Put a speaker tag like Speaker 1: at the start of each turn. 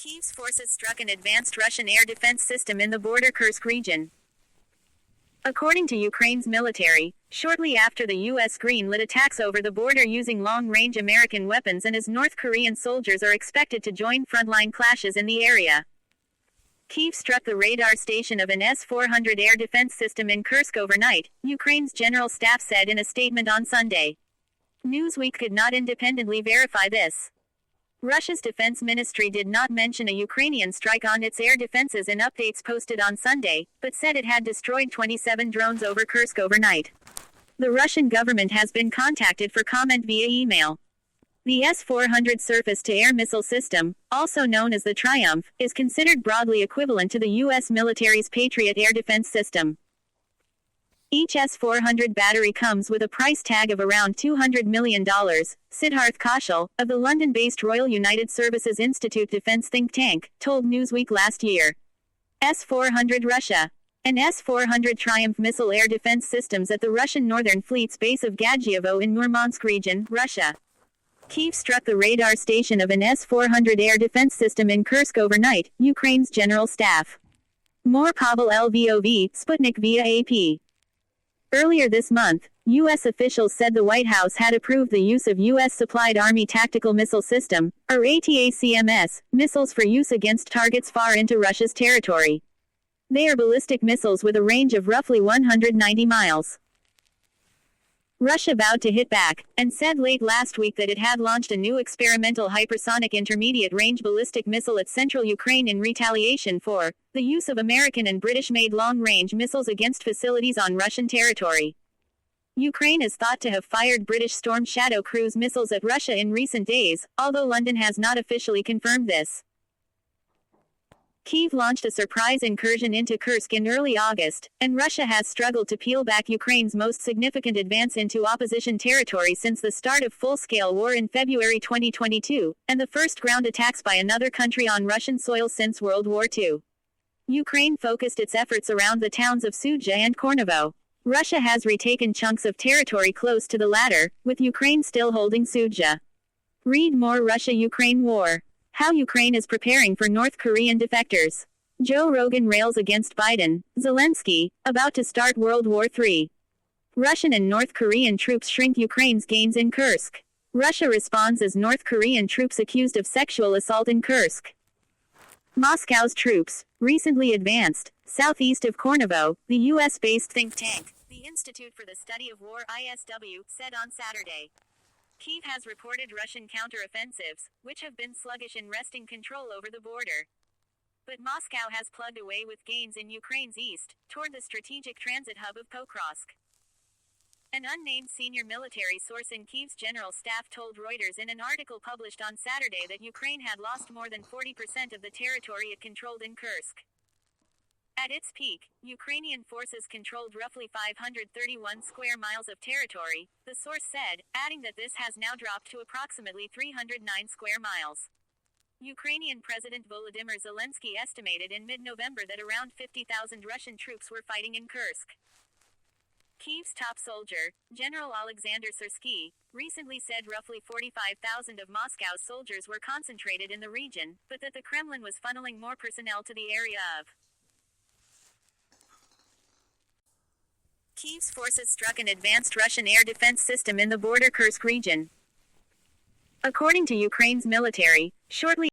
Speaker 1: Kyiv's forces struck an advanced Russian air defense system in the border Kursk region. According to Ukraine's military, shortly after the U.S. green-lit attacks over the border using long-range American weapons and as North Korean soldiers are expected to join frontline clashes in the area. Kyiv struck the radar station of an S-400 air defense system in Kursk overnight, Ukraine's general staff said in a statement on Sunday. Newsweek could not independently verify this. Russia's defense ministry did not mention a Ukrainian strike on its air defenses in updates posted on Sunday, but said it had destroyed 27 drones over Kursk overnight. The Russian government has been contacted for comment via email. The S-400 surface-to-air missile system, also known as the Triumf, is considered broadly equivalent to the U.S. military's Patriot air defense system. Each S-400 battery comes with a price tag of around $200 million, Sidharth Kaushal, of the London-based Royal United Services Institute defense think tank, told Newsweek last year. S-400 Russia. An S-400 Triumf missile air defense systems at the Russian Northern Fleet's base of Gadjievo in Murmansk region, Russia. Kyiv struck the radar station of an S-400 air defense system in Kursk overnight, Ukraine's general staff. More Pavel Lvov, Sputnik via AP. Earlier this month, U.S. officials said the White House had approved the use of U.S.-supplied Army Tactical Missile System, or ATACMS, missiles for use against targets far into Russia's territory. They are ballistic missiles with a range of roughly 190 miles. Russia vowed to hit back, and said late last week that it had launched a new experimental hypersonic intermediate-range ballistic missile at central Ukraine in retaliation for the use of American and British-made long-range missiles against facilities on Russian territory. Ukraine is thought to have fired British Storm Shadow cruise missiles at Russia in recent days, although London has not officially confirmed this. Kyiv launched a surprise incursion into Kursk in early August, and Russia has struggled to peel back Ukraine's most significant advance into opposition territory since the start of full-scale war in February 2022, and the first ground attacks by another country on Russian soil since World War II. Ukraine focused its efforts around the towns of Sudzha and Kornovo. Russia has retaken chunks of territory close to the latter, with Ukraine still holding Sudzha. Read more Russia-Ukraine war. How Ukraine is preparing for North Korean defectors. Joe Rogan rails against Biden, Zelensky, about to start World War III. Russian and North Korean troops shrink Ukraine's gains in Kursk. Russia responds as North Korean troops accused of sexual assault in Kursk. Moscow's troops, recently advanced, southeast of Kornovo, the U.S.-based think tank, the Institute for the Study of War ISW, said on Saturday. Kyiv has reported Russian counteroffensives, which have been sluggish in wresting control over the border. But Moscow has plugged away with gains in Ukraine's east, toward the strategic transit hub of Pokrovsk. An unnamed senior military source in Kyiv's general staff told Reuters in an article published on Saturday that Ukraine had lost more than 40% of the territory it controlled in Kursk. At its peak, Ukrainian forces controlled roughly 531 square miles of territory, the source said, adding that this has now dropped to approximately 309 square miles. Ukrainian President Volodymyr Zelensky estimated in mid-November that around 50,000 Russian troops were fighting in Kursk. Kyiv's top soldier, General Alexander Syrsky, recently said roughly 45,000 of Moscow's soldiers were concentrated in the region, but that the Kremlin was funneling more personnel to the area of. Kyiv's forces struck an advanced Russian air defense system in the border Kursk region. According to Ukraine's military, shortly